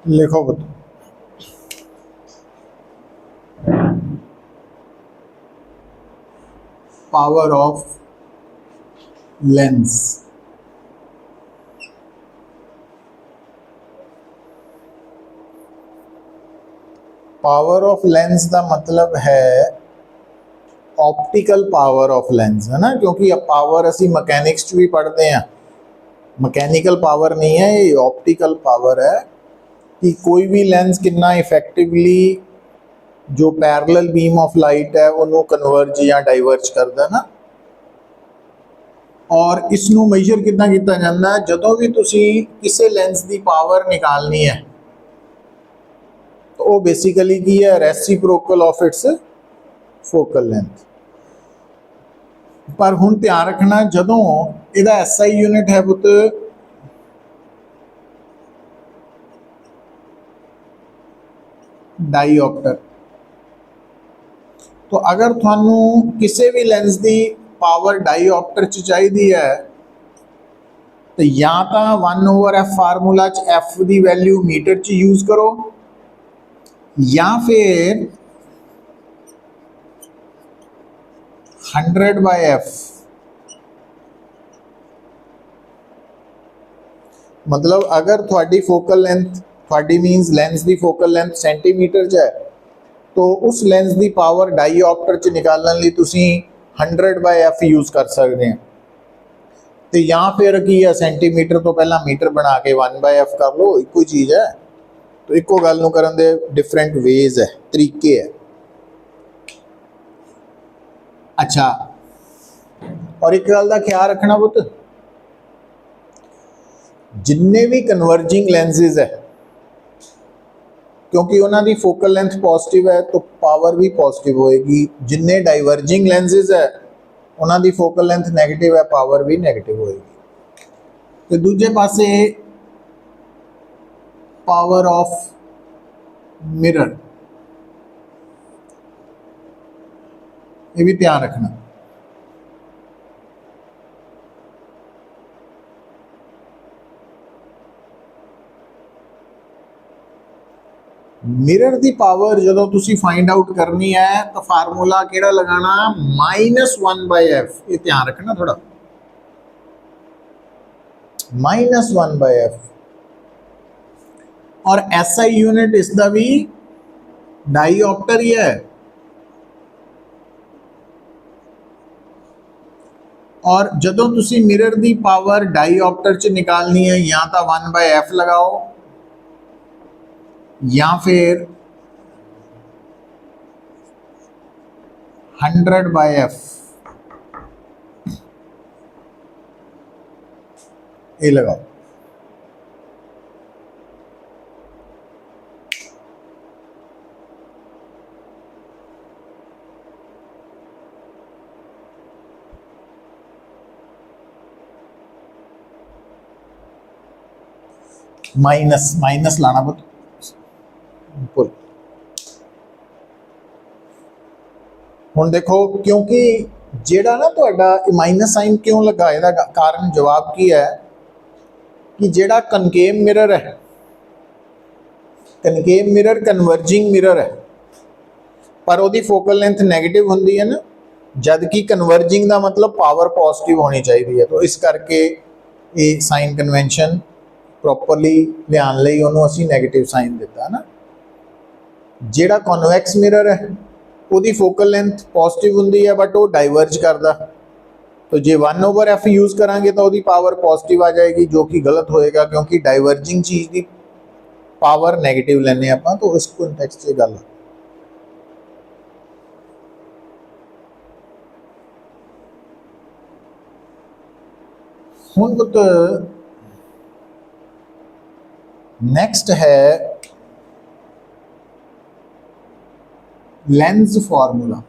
लिखो बता। Power of lens. Power of lens का मतलब है ऑप्टिकल पावर ऑफ लेंस, है ना, क्योंकि अब पावर असी मकैनिक्स भी पढ़ते हैं। मकैनिकल पावर नहीं है ये, ऑप्टिकल पावर है कि कोई भी लेंस कितना इफेक्टिवली जो पैरेलल बीम ऑफ लाइट है उन्होंने कन्वर्ज या डाइवर्ज करता है ना। और इसनों मेजर कितना किया जाता है, जदों भी तुसी किसी लेंस की पावर निकालनी है तो वो बेसिकली की है, reciprocal of its focal length. पर हुण ध्यान रखना, जदों इहदा SI यूनिट है पुत डाईऑप्टर, तो अगर थानू किसी भी लेंस की पावर डाईऑप्टर च चाहिए है तो या तो 1/f फार्मूला च f की वैल्यू मीटर च यूज करो, या फिर 100/f, मतलब अगर थोड़ी फोकल लेंथ, थोड़ी मीनस लेंस की फोकल लेंथ सेंटीमीटर च है तो उस लेंस की पावर डाईऑप्टर च निकालने लिए तुसी 100/f यूज कर सकते हैं। तो या फिर की है, सेंटीमीटर तो पहला मीटर बना के 1/f कर लो, एक ही चीज़ है। तो एको गल नूं करन दे डिफरेंट वेज है, तरीके है। अच्छा, और एक गल का ख्याल रखना पुत, जिन्ने भी कन्वर्जिंग लेंसेज है, क्योंकि उन्होंने फोकल लेंथ पॉजिटिव है तो पावर भी पॉजिटिव होएगी। जिन्ने डाइवर्जिंग लेंसेज है उन्होंने फोकल लेंथ नैगेटिव है, पावर भी नैगेटिव होएगी। तो दूजे पासे पावर ऑफ मिरर, ये भी ध्यान रखना। मिरर की पावर जो तुसी फाइंड आउट करनी है तो फार्मूला केड़ा लगाना, -1/f। ये ध्यान रखना थोड़ा, -1/f। और SI यूनिट इसका भी डाईऑप्टर ही है। और जदों तुसी मिरर की पावर डाईऑप्टर च निकालनी है, या तो 1/f लगाओ या फिर 100/f ये लगाओ। माइनस माइनस लाना पुत, बिल्कुल। हुण देखो, क्योंकि जेड़ा ना तुहाडा माइनस साइन क्यों लगा, इसका कारण जवाब की है कि जेड़ा कनकेव मिरर है, कनकेव मिरर कन्वर्जिंग मिरर है, पर वो फोकल लेंथ नैगेटिव होंगी है ना, जबकि कन्वर्जिंग का मतलब पावर पॉजिटिव होनी चाहिए है। तो इस करके ये साइन कन्वेंशन प्रॉपरली ध्यान लई उन्होंने असी नैगेटिव साइन दिता है ना। जेड़ा कॉन्वैक्स मिरर है उसकी फोकल लेंथ पॉजिटिव होंगी है बट वो डाइवर्ज करता, तो जो 1/f यूज़ करांगे तो वो पावर पॉजिटिव आ जाएगी, जो कि गलत होएगा क्योंकि डाइवर्जिंग चीज़ की पावर नैगेटिव लेने आप। तो इस कंटैक्स्ट से गल हुण पुत नैक्सट है लेंस फार्मूला।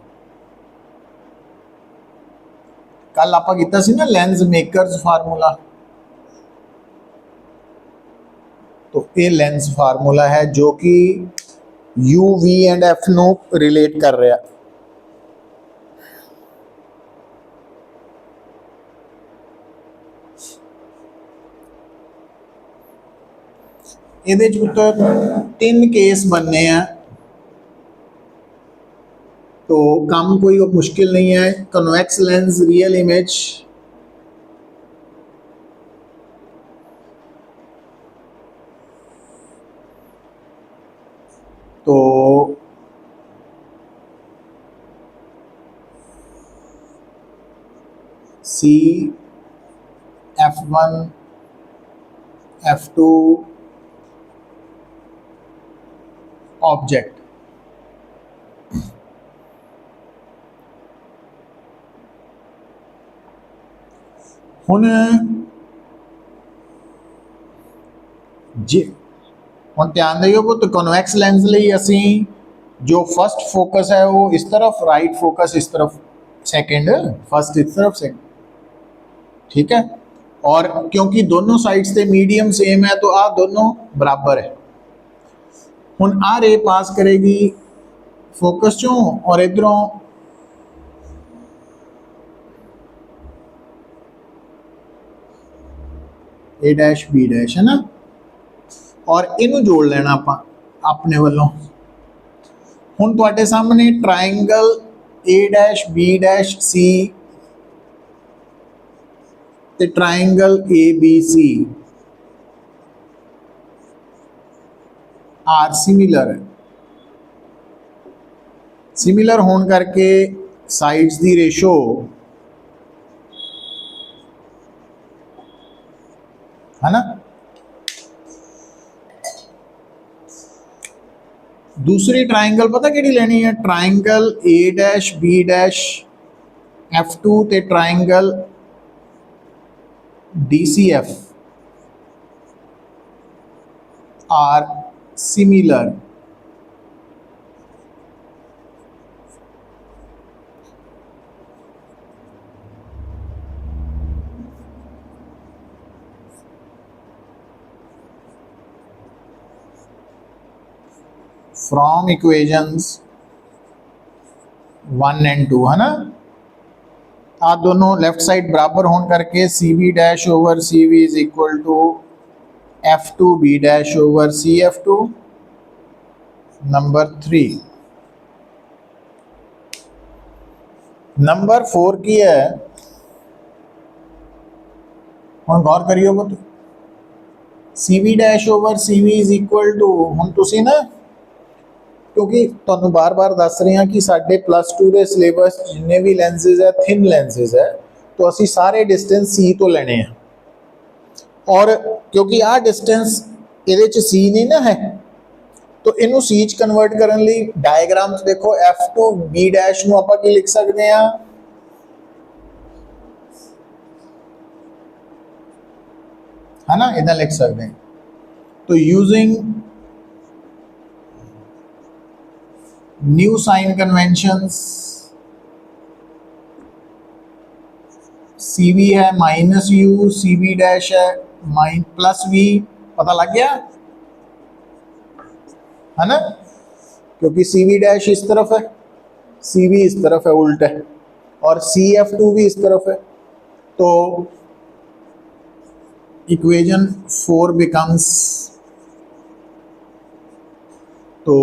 कल आप किया सी ना लेंस मेकर्स फार्मूला, तो ये लेंस फार्मूला है जो कि U, V एंड F नू रिलेट कर रहा। ਇਹਦੇ ਚ ਪੁੱਤਰ 3 केस बनने हैं, तो काम कोई मुश्किल नहीं है। कन्वेक्स लेंस, रियल इमेज, तो सी F1 F2 ऑब्जेक्ट, ਹੁਣ ਜੇ ਹੁਣ ਧਿਆਨ ਦਿਓ ਪੁੱਤ, ਕਨਵੈਕਸ ਲੈਂਸ ਲਈ ਅਸੀਂ जो फर्स्ट फोकस है वो इस तरफ, राइट फोकस इस तरफ, सेकंड फर्स्ट इस तरफ, सेकंड, ठीक है। और क्योंकि दोनों साइड्स से मीडियम सेम है तो आ दोनों बराबर है। हुन आ रे पास करेगी फोकस चों और इधरों ए डैश बी डैश, है ना, और इनू जोड़ लेना आप अपने वालों। हुन तुहाडे सामने triangle A dash B dash C ते triangle A B C are similar है। सिमिलर होने करके साइड्स दी रेशो है ना। दूसरी ट्रायंगल पता केड़ी लेनी है, triangle A dash B dash F2 ते triangle DCF are similar. From equations 1 and 2, है ना। आ दोनों लेफ्ट साइड बराबर होने करके C B dash over C V is equal to F2 B dash over C F2। Number 3। Number 4 की है, हम गौर करियो वो, C B dash over C V is equal to, हम तुसी ना, क्योंकि तुहानू बार बार दस रहे हैं कि साढ़े +2 के सिलेबस जिन्ने भी लेंसेज है थिन लेंसेज है, तो असी सारे डिस्टेंस सी तो लेने हैं। और क्योंकि आ डिस्टेंस ये सी नहीं ना है, तो इनू सी च कन्वर्ट करने लिए डायग्राम देखो, F2 बी डैश नू आपां की लिख सकते हैं, है ना, इधर लिख सकते हैं। तो using new sign conventions, C V है -u, सी वी डैश है +v, पता लग गया, है ना, क्योंकि सी वी डैश इस तरफ है, सी वी इस तरफ है उल्टा है, और सी F2 भी इस तरफ है। तो इक्वेशन 4 बिकम्स, तो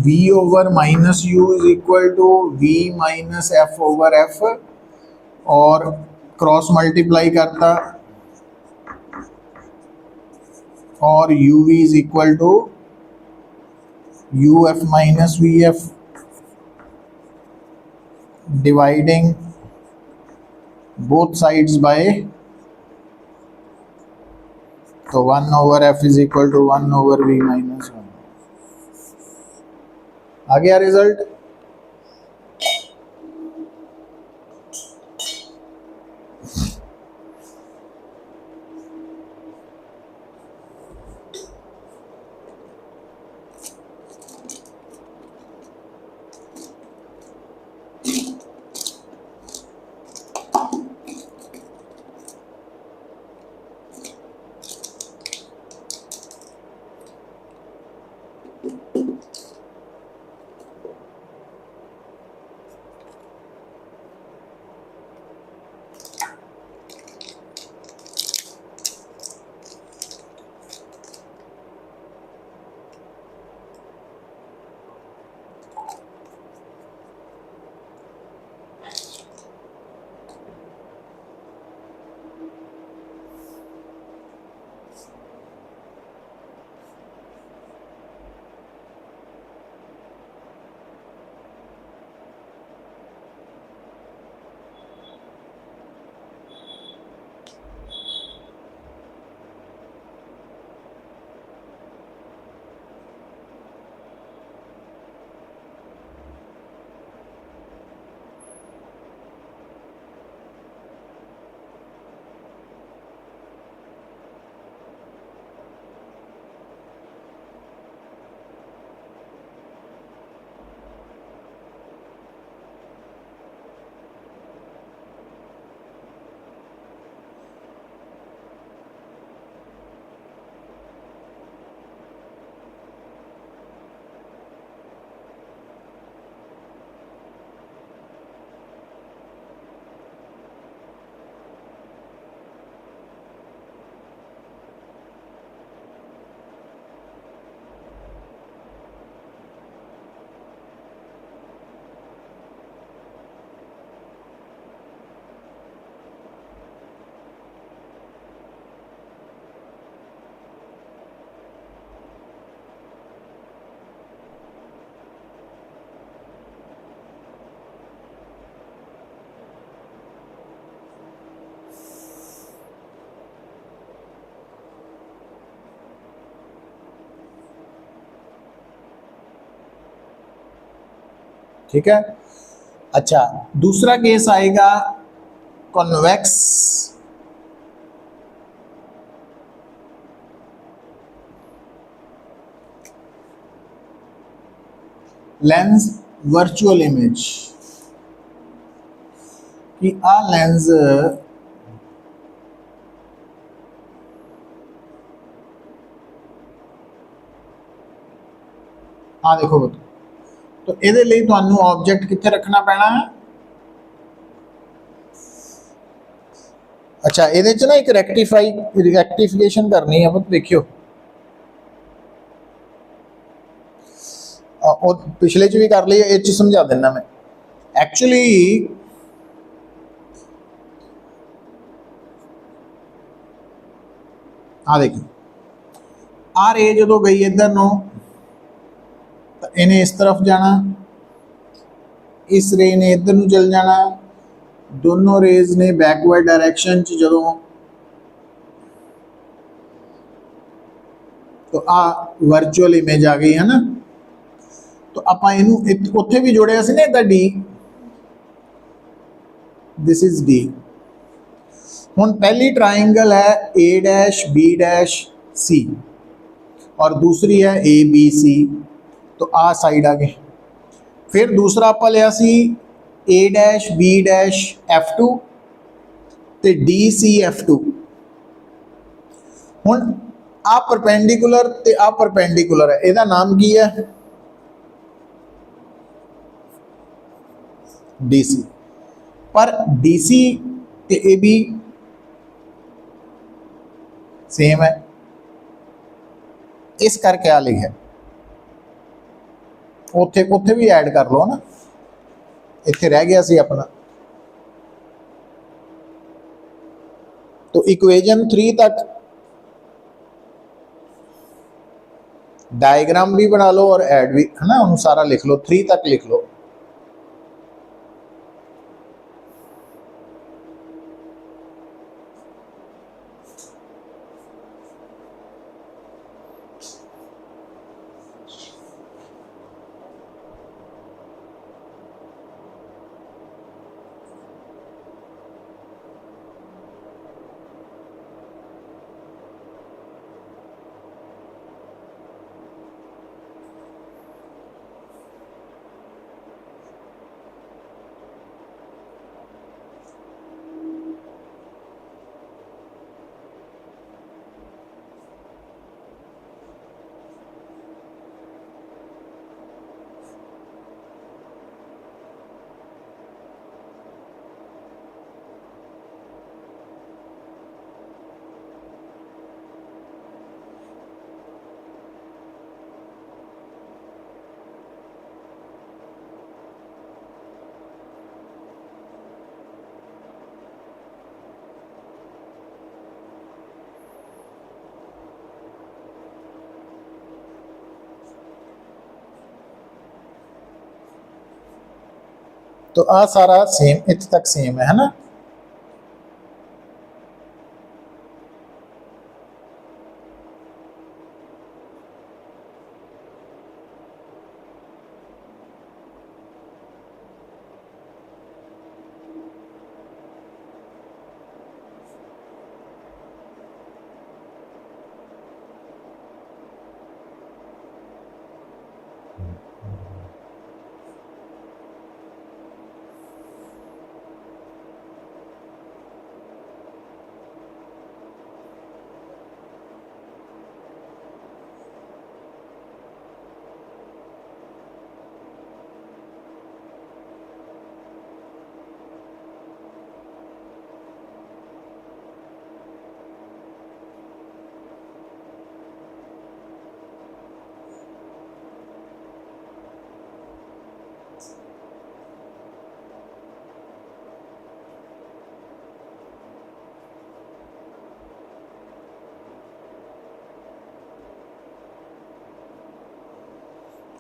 v over -u is equal to v minus f over f, और क्रॉस मल्टीप्लाई करता और uv is equal to uf minus vf, dividing both sides by, तो 1 over f is equal to 1 over v minus 1। आ गया result. ठीक है। अच्छा, दूसरा केस आएगा कॉन्वेक्स लेंस वर्चुअल इमेज कि आ लेंस आ देखो बतो, तो ਇਹਦੇ ਲਈ ਤੁਹਾਨੂੰ ਆਬਜੈਕਟ ਕਿੱਥੇ ਰੱਖਣਾ ਪੈਣਾ ਹੈ। अच्छा, ਇਹਦੇ ਚ ਨਾ ਇੱਕ ਰੈਕਟੀਫਿਕੇਸ਼ਨ ਕਰਨੀ ਹੈ, ਬਤ ਦੇਖਿਓ ਉਹ ਪਿਛਲੇ ਚ ਵੀ ਕਰ ਲਈ, ਇਹ ਚ ਸਮਝਾ ਦਿੰਦਾ मैं। एक्चुअली आ देखिए, आ रे जो गई इधर नो तो इन्हें इस तरफ जाना, इस रे ने इधर नू चल जाना, दोनों रेज ने बैकवर्ड डायरेक्शन च जो, तो आ वर्चुअल इमेज आ गई है ना। तो आप इनू उत्थे भी जोड़िया सी ना इदा डी, दिस इज डी। हुण पहली ट्राइंगल है ए डैश बी डैश सी और दूसरी है ए बी सी, तो आ साइड आ गई। फिर दूसरा आप लिया सी ए डैश बी डैश F2 ते डी सी F2। हुण आ परपेंडिकुलर ते आ परपेंडिकुलर है, इहदा नाम की है DC। पर DC ते AB सेम है, इस करके आ लिखा उत्थे उत्थे भी ऐड कर लो ना, इत्थे रह गया सी अपना। तो इक्वेजन 3 तक डायग्राम भी बना लो और ऐड भी, है ना, उन्हें सारा लिख लो, 3 तक लिख लो। तो आ सारा सेम, इतने तक सेम है ना।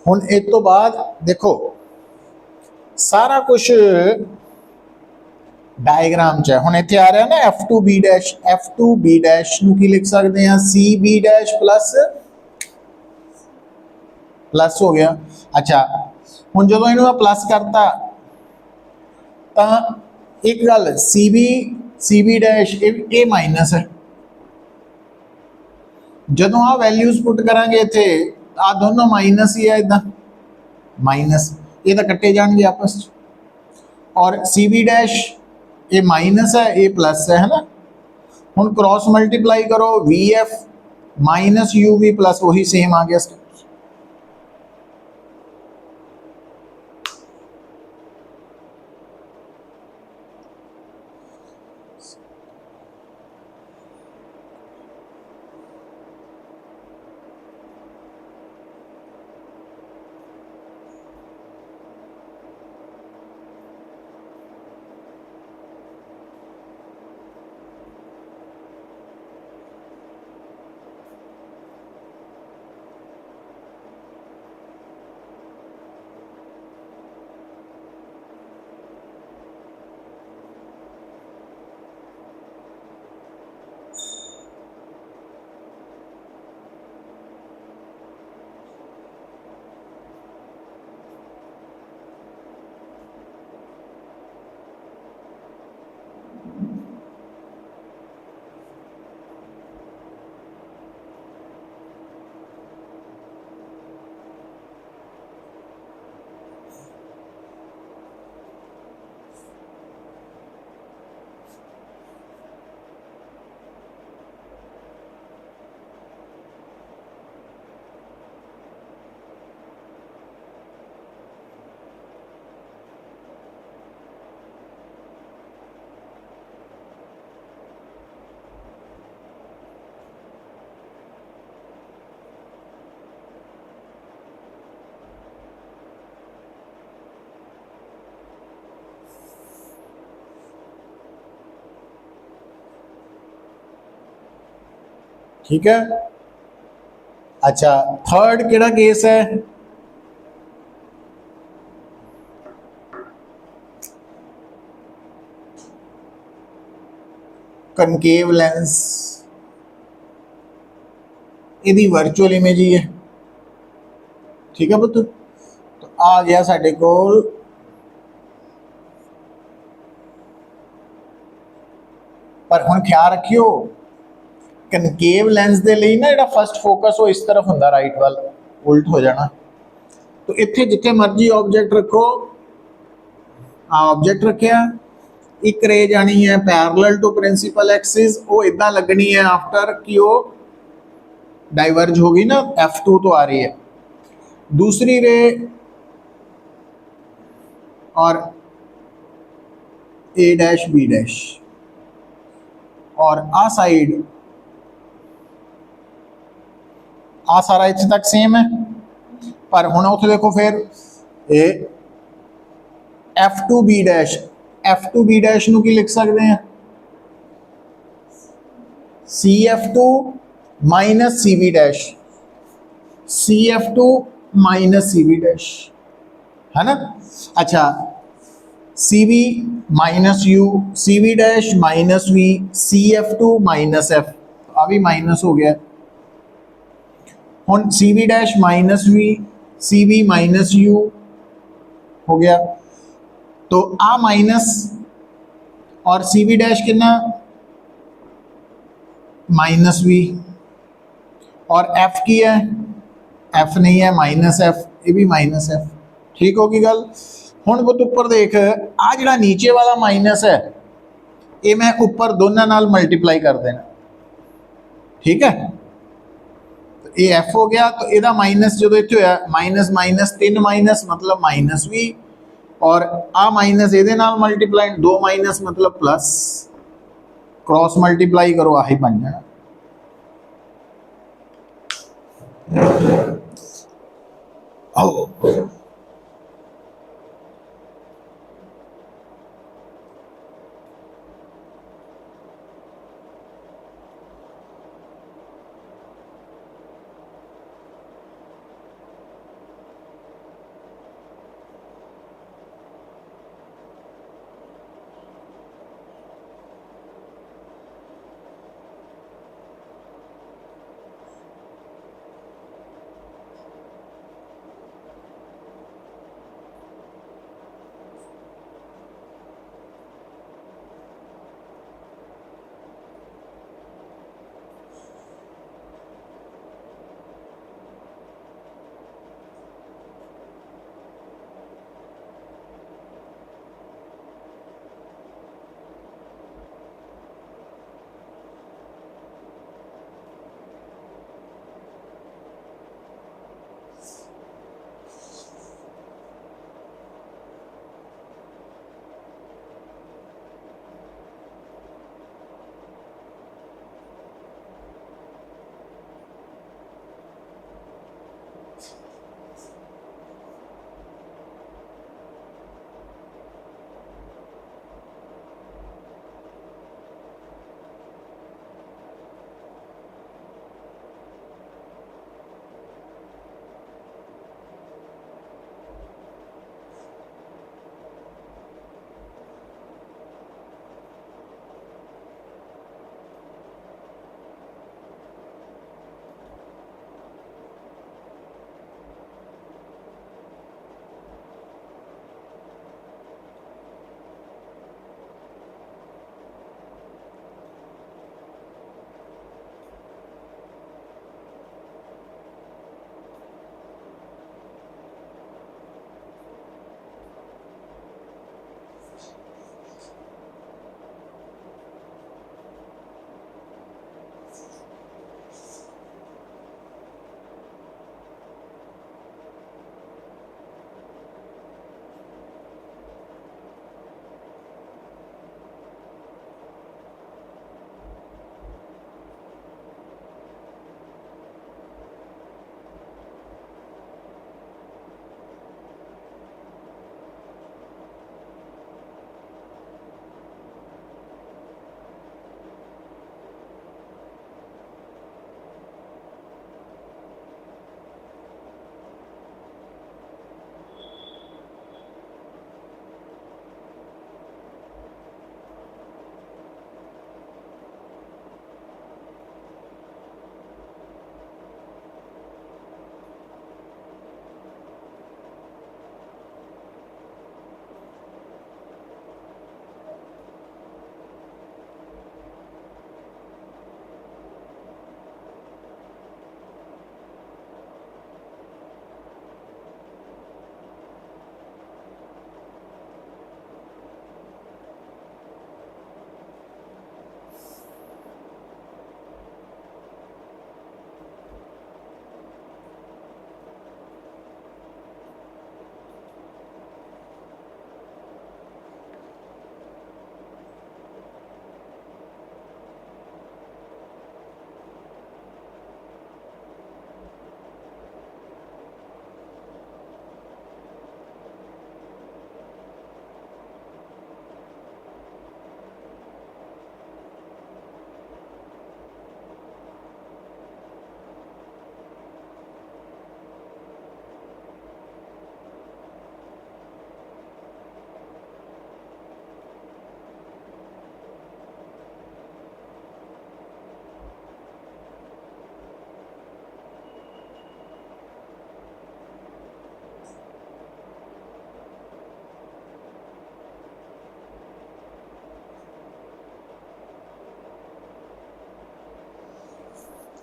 हुण इस तो बाद देखो सारा कुछ डायग्राम च है। हुण इत्थे आ रहा है ना F2B डैश, F2B डैश नूं की लिख सकते हैं CB डैश प्लस प्लस हो गया। अच्छा, हुण जदों इहनूं प्लस करता तो एक गल सी बी डैश ये माइनस है, जदों आ वैल्यूज पुट करांगे इत्थे आ दोनों माइनस ही है, इदा माइनस ये तो कट्टे जाएंगे आपस च, और सी बी डैश ये माइनस है ये प्लस है ना। हुण क्रॉस मल्टीप्लाई करो V F minus U V plus वही सेम आ गया स्टेप। ठीक है। अच्छा थर्ड केड़ा केस है, कनकेव लेंस, यदि वर्चुअल इमेज ही है। ठीक है पुत्र, तो आ गया साडे कोल पर हुण ख्याल रखियो कनकेव लेंस दे लई ना जिहड़ा फर्स्ट फोकस वो इस तरफ हुंदा राइट वाल, उल्ट हो जाना। तो इत्थे जिथे मर्जी ऑब्जेक्ट रखो, आ ऑब्जेक्ट रखिया, एक रे जानी है पैरेलल टू प्रिंसिपल एक्सिस, वो इदां लगनी है आफ्टर कि वो डाइवर्ज होगी ना F2 तो आ रही है। दूसरी रे और A डैश B डैश, और आ साइड आ सारा इत्थे तक सेम है, पर हुण उत्थे देखो फिर ए F2B डैश, F2B डैश नूं की लिख सकते हैं CF2 minus CB dash, CF2 minus CB dash, है ना। अच्छा CB minus U, CB dash minus V, CF2 minus F, अभी माइनस हो गया। हुण CB dash minus V, CB minus U हो गया, तो आ माइनस और CB डैश कितना माइनस V, और F की है F नहीं है माइनस F, ये भी माइनस F। ठीक होगी गल। हुण बुत उपर देख आ जिहड़ा नीचे वाला माइनस है ये मैं ऊपर दोनों नाल मल्टीप्लाई कर देना। ठीक है, तो ये F हो गया, तो यदा माइनस जो इत्थे होया माइनस माइनस 3 माइनस मतलब माइनस V, और आ माइनस ये मल्टीप्लाई 2 माइनस मतलब प्लस, क्रॉस मल्टीप्लाई करो आही बन जाना।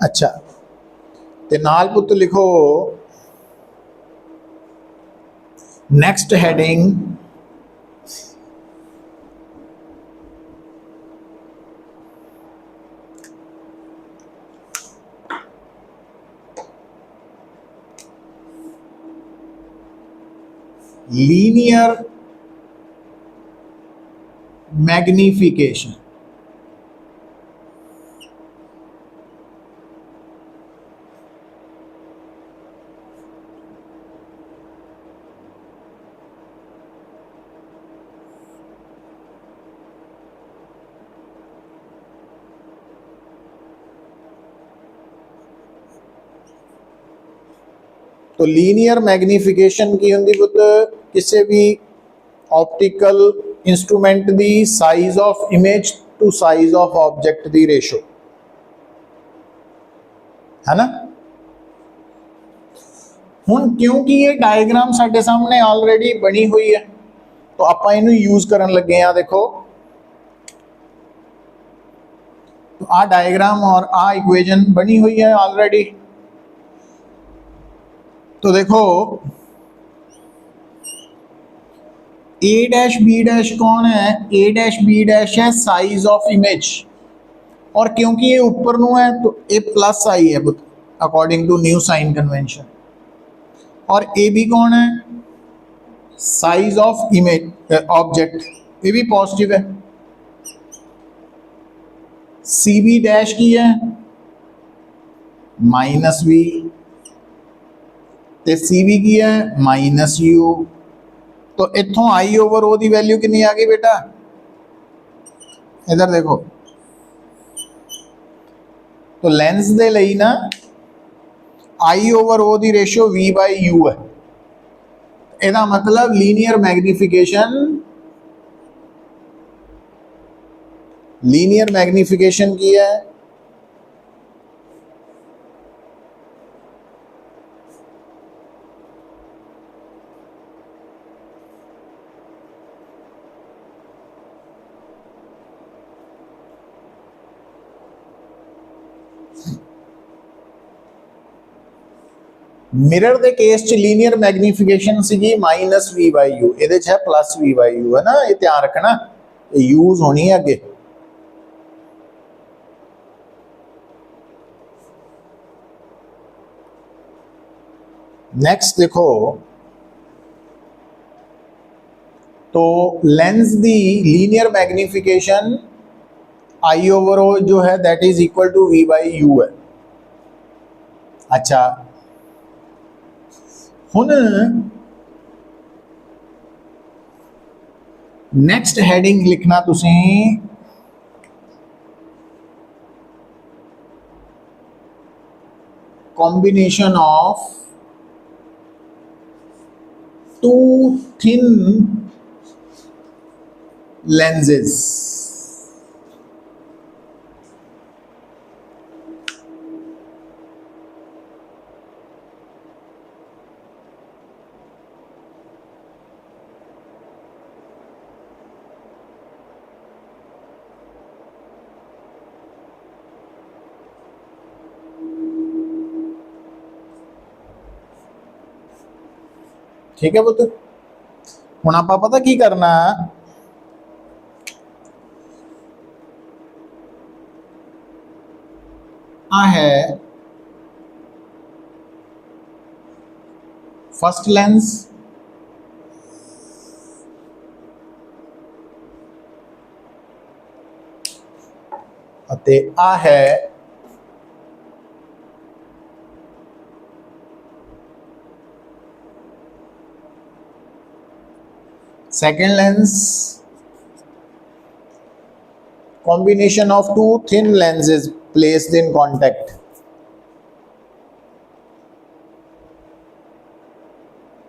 अच्छा, ते नाल पुत लिखो नेक्स्ट हेडिंग लीनियर मैग्निफिकेशन। तो लीनियर मैग्नीफिकेशन की होंगी पुत किसी भी ऑप्टिकल इंस्ट्रूमेंट दी size of image to size of object दी रेशो, है ना। हुण क्योंकि ये डायग्राम साडे सामने ऑलरेडी बनी हुई है तो आप इनू यूज करन लगे हैं। देखो तो आ डायग्राम और आ इक्वेशन बनी हुई है ऑलरेडी। तो देखो ए डैश बी डैश कौन है, ए डैश बी डैश है साइज ऑफ इमेज, और क्योंकि ये ऊपर नु है तो ए प्लस आई है according to new sign convention. और ए बी कौन है, साइज ऑफ इमेज ऑब्जेक्ट, ये भी पॉजिटिव है। सी बी डैश की है माइनस बी, ते सी बी की है माइनस यू। तो इतों आई ओवर ओ की वैल्यू कितनी आ गई बेटा, इधर देखो। तो लेंस दे लई ना आई ओवर ओ की रेशियो वी बाई यू है। ਇਹਦਾ मतलब लीनियर मैग्नीफिकेशन की है मिरर के केस च linear magnification C minus V by U, ये है प्लस वी बाई यू, है ना। ये ध्यान रखना, ये यूज होनी है अगे। नेक्स्ट देखो, तो लेंस दी linear magnification I over O जो है that is equal to V by U है। अच्छा, हुन नेक्स्ट हेडिंग लिखना तुसी combination of two thin lenses। ठीक है पुत, हुण आपां पता की करना, आ है फर्स्ट लेंस, अते आ है second lens. Combination of two thin lenses placed in contact।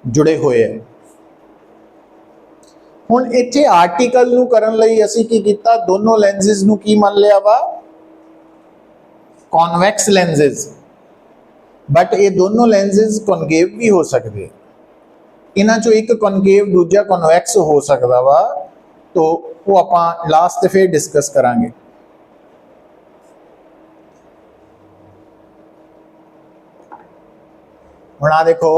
जुड़े हुए हैं। हुण इत्थे आर्टिकल नू करन लई असीं की कीता, दोनों lenses नू की मान लिया वा, कॉन्वैक्स lenses। बट ये दोनों lenses कॉन्केव भी हो सकते, इन्हां चों एक कॉन्केव दूजा कॉन्वैक्स हो सकता वा। तो वो आपां लास्ट फिर डिस्कस करांगे। हुण आ देखो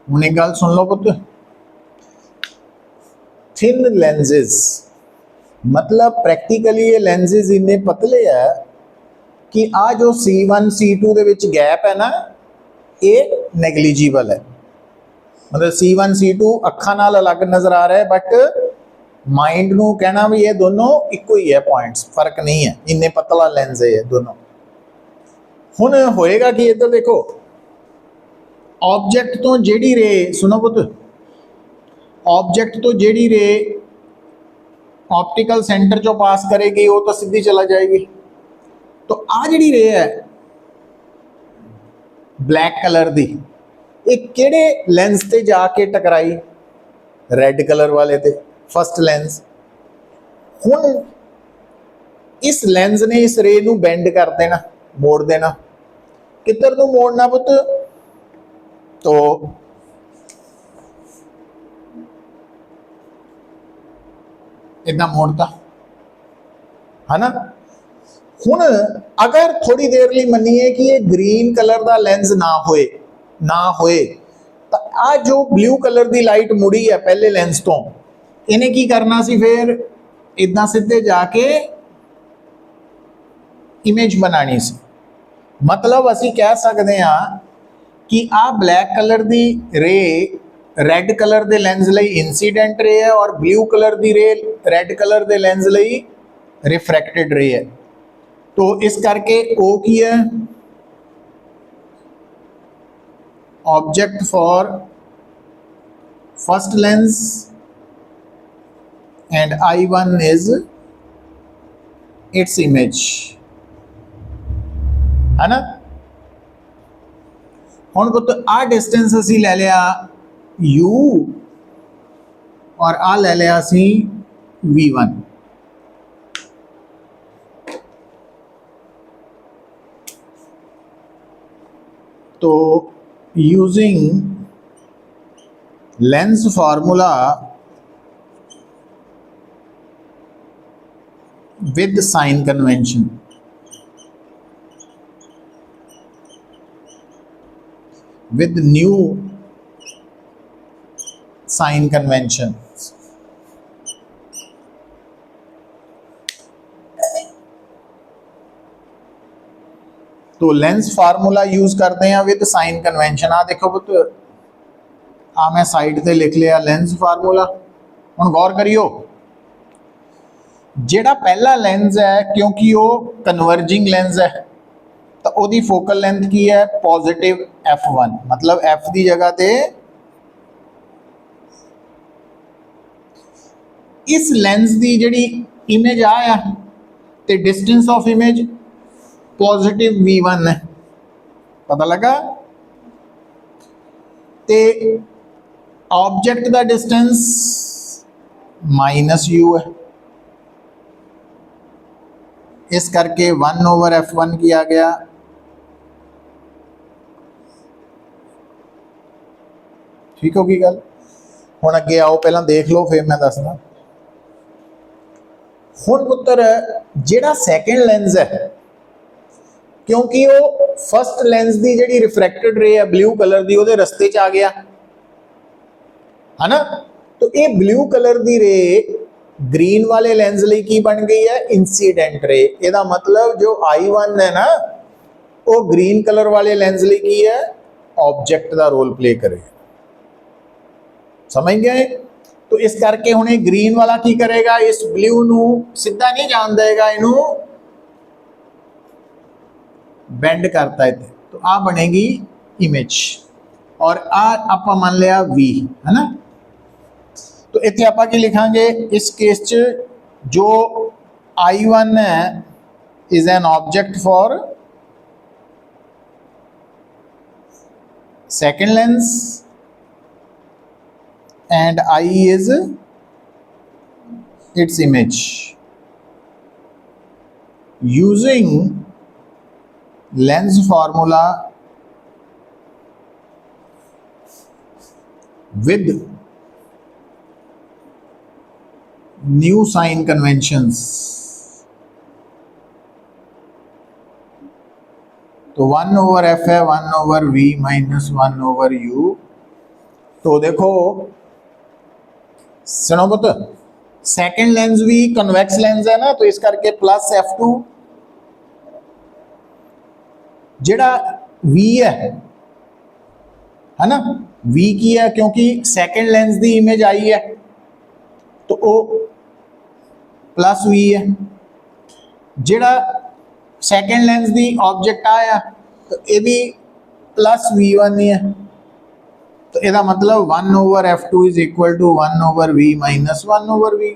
हुण एक गल सुन लो पुत, थिन लेंजेस मतलब प्रैक्टिकली ये लेंजेस इन्ने पतले है कि आ जो C1 C2 दे विच गैप है ना ये नेगलीजिबल है। मतलब C1 C2 अखा नाल अलग नज़र आ रहा है बट माइंड नू कहना भी ये दोनों इको ही है, पॉइंट्स फर्क नहीं है, इन्ने पतला लेंस है ये दोनों। हुण होएगा कि इधर देखो ऑब्जेक्ट तो जेड़ी रे, सुनो पुत, ऑब्जेक्ट तो जेड़ी रे ऑप्टिकल सेंटर चो पास करेगी वो तो सीधी चला जाएगी। तो आ जी रे है ब्लैक कलर दी ये किहड़े लेंस ते जाके टकराई, रेड कलर वाले ते, फर्स्ट लेंस। हुण इस लेंस ने इस रे नू बेंड कर देना, मोड़ देना। किधर नू मोड़ना पुत, तो इतना मोड़ता है ना। हुण अगर थोड़ी देर लिए मनीए कि ये ग्रीन कलर का लेंस ना होए तो आ जो ब्लू कलर की लाइट मुड़ी है पहले लेंस तो इन्हें की करना सी, फिर इदा सीधे जाके इमेज बनानी सी। मतलब असी कह सकते हैं कि आ ब्लैक कलर की रे रेड कलर के लेंस लई इंसीडेंट रे है और ब्लू कलर की रे रेड कलर के लेंस लई रिफ्रैक्टेड रे है। तो इस करके ओ की है object for first lens and I1 is its image, है ना। हुण पुत आ डिस्टेंस असी ले लिया U और आ ले लिया असी V1। तो using lens formula with sign convention, with new sign convention, तो लेंस फार्मूला यूज करते हैं विद साइन कन्वेंशन। आ देखो पुत आ मैं साइड ते लिख लिया लेंस फार्मूला। हुण गौर करियो जेड़ा पहला लेंस है क्योंकि वो कन्वर्जिंग लेंस है तो ओदी फोकल लेंथ की है पॉजिटिव F1, मतलब F की जगह ते इस लेंस की जिहड़ी इमेज आया ते distance of image positive V1 है, पता लगा। ते ऑब्जेक्ट का डिस्टेंस -U है, इस करके 1/F1 किया गया। ठीक होगी गल। हुण अगे आओ पहला देख लो फिर मैं दसदा। हुण पुत्तर जिहड़ा सैकेंड लेंस है क्योंकि वो फर्स्ट लेंस की जिहड़ी रिफ्रैक्टेड रे है ब्लू कलर की वो रस्ते च आ गया है ना। तो ये ब्लू कलर की रे ग्रीन वाले लेंस लई की बन गई है इंसीडेंट रे। ਇਹਦਾ मतलब जो I1 है ना वो ग्रीन कलर वाले लेंस लई की है ऑब्जेक्ट का रोल प्ले करे, समझ गए। तो इस करके हुणे ग्रीन वाला की करेगा इस ब्लू नू सीधा नहीं जान देगा, इनू बेंड करता है तो आ बनेगी इमेज और आ आपां मान लिया V, है ना। तो इत्थे आपां की लिखांगे इस केस च जो I1 है is an object for second lens and I is its image. Using lens formula with new sign conventions, तो 1/f है 1/v माइनस 1/u। तो देखो सुनो पुत्र, सेकेंड लेंस भी कन्वेक्स लेंस है ना, तो इस करके प्लस f2 जेड़ा v है ना, v की है क्योंकि सेकेंड लेंस की इमेज आई है तो वो प्लस v है। जेड़ा सेकेंड लेंस की ऑब्जेक्ट आया तो ये भी प्लस v1 ही है। तो इसका मतलब 1/f2 is equal to 1/v minus 1/v।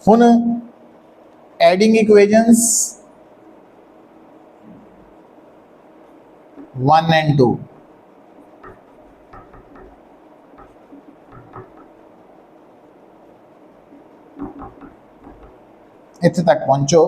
हुन एडिंग इक्वेशंस 1 and 2, इत्थे तक पहुंचो।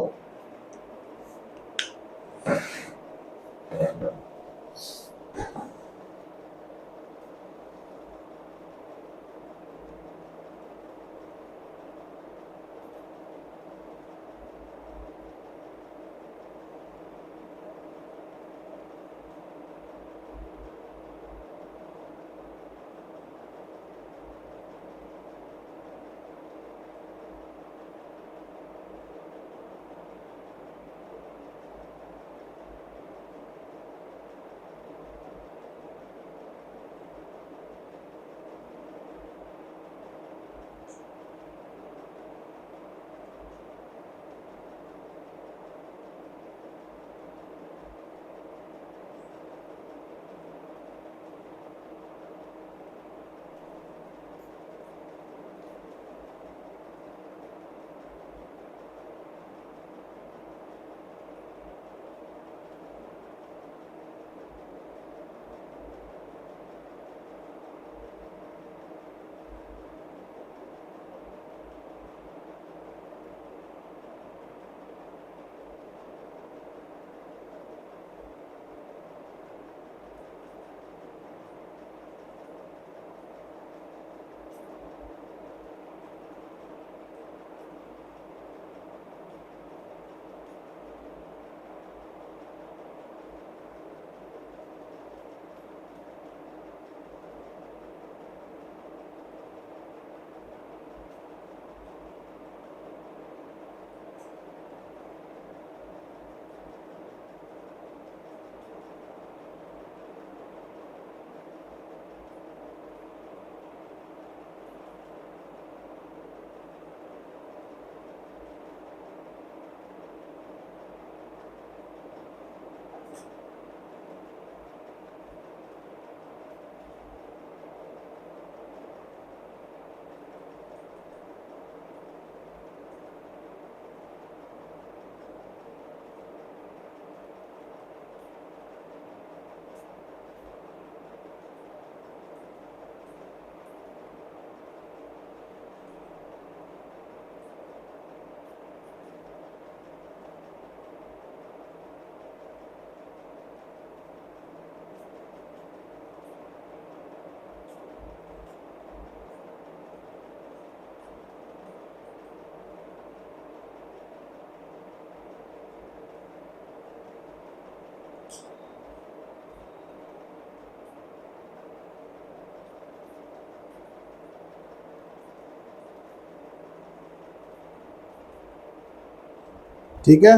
ठीक है,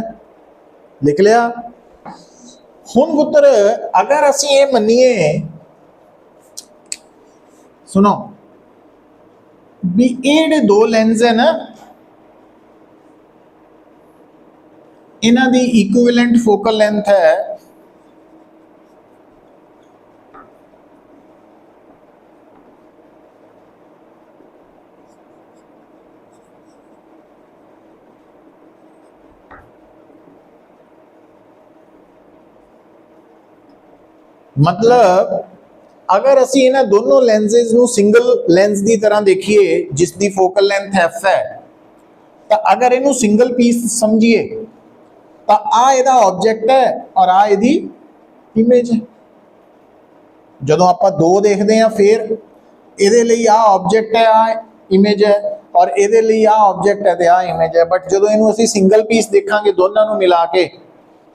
लिख लिया। हुण पुत्र अगर असी ये मनीए, सुनो भी ये दो लेंस है ना, इन्हां दी इक्विवेलेंट फोकल लेंथ है मतलब अगर असी इन्हां दोनों लेंसेज नू सिंगल लेंस की तरह देखिए जिसकी फोकल लेंथ एफ है, तो अगर इनू सिंगल पीस समझिए तो आ इहदा ऑब्जेक्ट है और आ इहदी इमेज है। जदों आपां दो देखते हैं फिर इहदे लई आ ऑब्जेक्ट है आ इमेज है और इहदे लई आ ऑब्जेक्ट है तो आ इमेज है। बट जदों इनू असीं सिंगल पीस देखांगे दोनों नू मिला के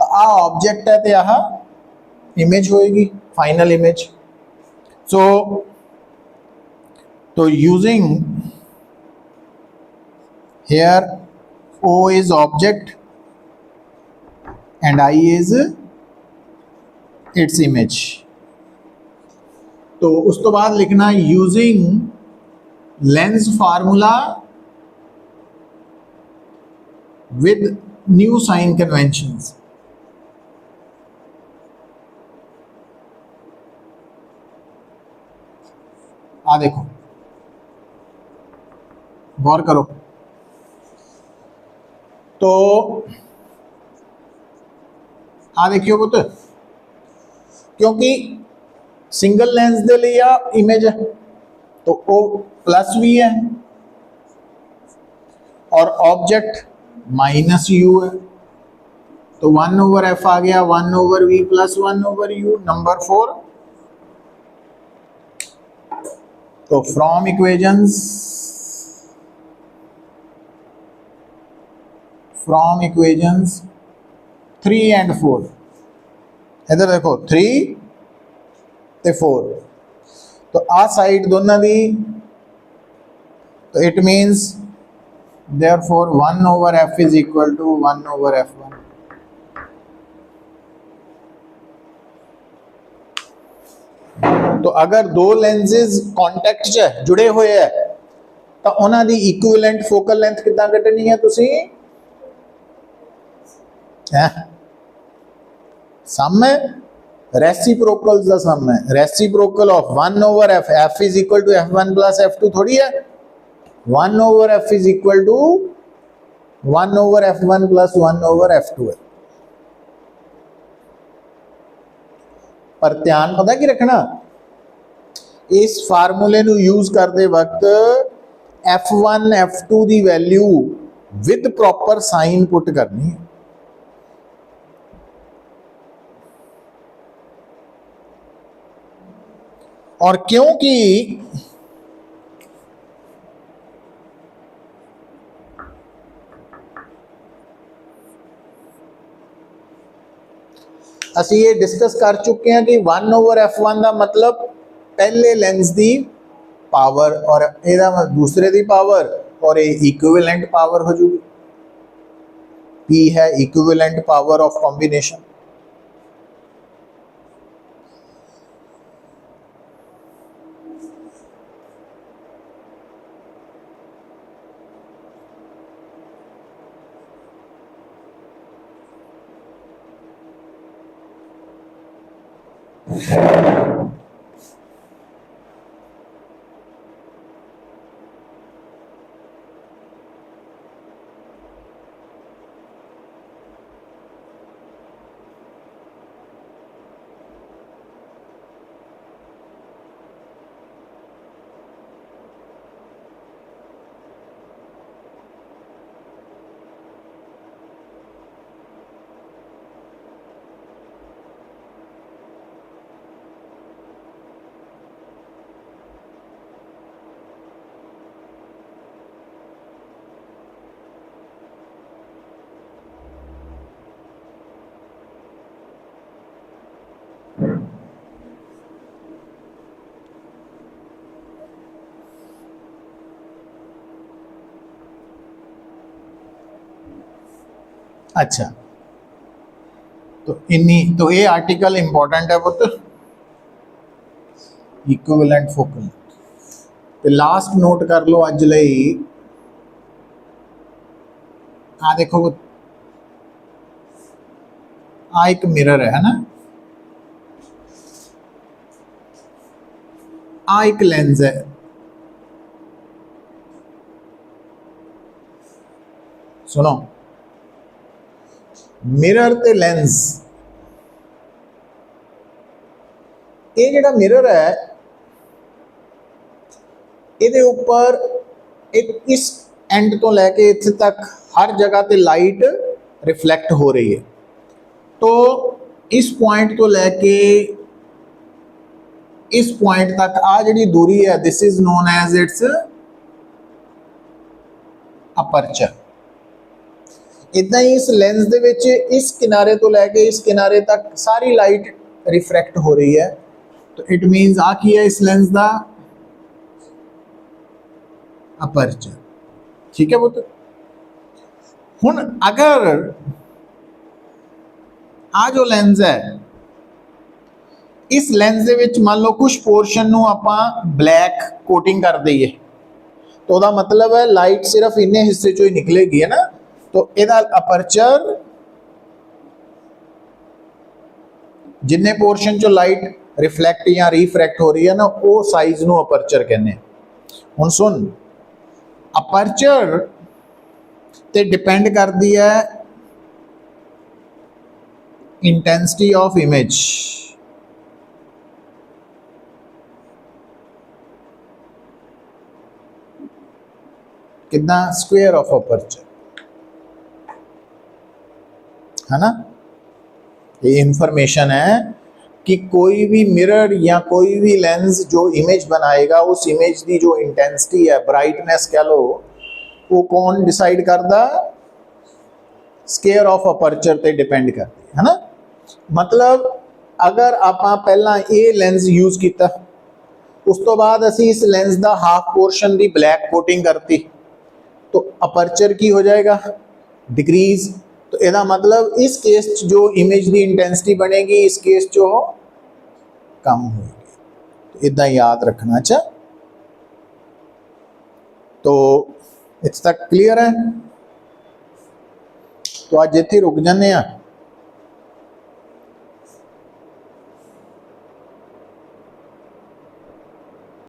तो आ ऑब्जेक्ट है तो यह इमेज होएगी, फाइनल इमेज। तो using here O is object and I is its image। तो उस तो बाद लिखना using lens formula with new sign conventions. आ देखो, गौर करो। तो आ देखियो पुत्र, क्योंकि सिंगल लेंस दे लिए इमेज है तो ओ प्लस वी है और ऑब्जेक्ट माइनस यू है, तो 1/f आ गया, 1/v प्लस 1/u, नंबर 4। तो फ्रॉम इक्वेशंस 3 and 4, इधर देखो 3 ते 4, तो आ साइड दोनों दी, तो it means therefore 1/f is equal to 1/f1। तो अगर दो लेंसेज कॉन्टैक्ट च जुड़े हुए है तो उन्हां दी इक्विवेलेंट फोकल लेंथ कितना कटनी है तुसी? सम है, रेसिप्रोकल्स दा सम है, reciprocal of 1/f, f is equal to f1 plus f2 थोड़ी है, 1/f is equal to 1/f1 plus 1/f2 है। पर ध्यान पता की रखना, इस फार्मूले नू यूज करते वक्त f1 f2 दी value with proper sign put करनी है। और क्योंकि असी ये डिस्कस कर चुके हैं कि 1/f1 का मतलब पहले लेंस दी पावर और एदा दूसरे दी पावर, और ये इक्विवेलेंट पावर हो जाएगी। P है इक्विवेलेंट पावर ऑफ कॉम्बिनेशन। अच्छा, तो तो ये आर्टिकल इंपॉर्टेंट है पुत्र, इक्विवेलेंट फोकल। तो लास्ट नोट कर लो अज लई, आ देखो आ एक मिरर है ना, आ एक लेंस है, सुनो, मिरर ते लेंस, ये जिहड़ा मिरर है ये ऊपर इस एंड तो लैके इत्थे तक हर जगह ते लाइट रिफ्लैक्ट हो रही है। तो इस पॉइंट तो लैके इस पॉइंट तक आ जिहड़ी दूरी है, this is known as its aperture. इदां ही इस लेंस दे विच इस किनारे तो लैके इस किनारे तक सारी लाइट रिफ्रैक्ट हो रही है, तो इट मीनस आ की है इस लेंस का अपर्चर। ठीक है पुत्र। हुण अगर आ जो लेंस है इस लेंस दे विच मान लो कुछ पोर्शन नूं आपां ब्लैक कोटिंग कर दईए, तो वह मतलब है लाइट सिर्फ इन्ने हिस्से चो ही निकलेगी, है ना। तो इहदा अपर्चर जिन्ने पोर्शन चो लाइट रिफ्लैक्ट या रिफ्रैक्ट हो रही है ना, वो साइज नूं अपर्चर कहने। हुण सुन, अपर्चर ते डिपेंड करती है इंटेंसिटी ऑफ इमेज। कितना स्क्वायर ऑफ अपर्चर, है ना। ये इंफॉर्मेशन है कि कोई भी मिरर या कोई भी लेंस जो इमेज बनाएगा उस इमेज की जो इंटेंसिटी है, ब्राइटनेस कह लो, वो कौन डिसाइड करता? स्क्वायर ऑफ अपर्चर ते डिपेंड करती है ना। मतलब अगर आप पहला ये लेंस यूज किया, उस तो बाद असी इस लेंस का हाफ पोर्शन की ब्लैक कोटिंग करती, तो अपर्चर की हो जाएगा? डिक्रीज। तो यदा मतलब इस केस जो इमेज की इंटेंसिटी बनेगी, इस केस जो कम होगी। तो इदा याद रखना। अच्छा, तो इत्थे तक क्लियर है? तो अज इत्थे रुक जाने।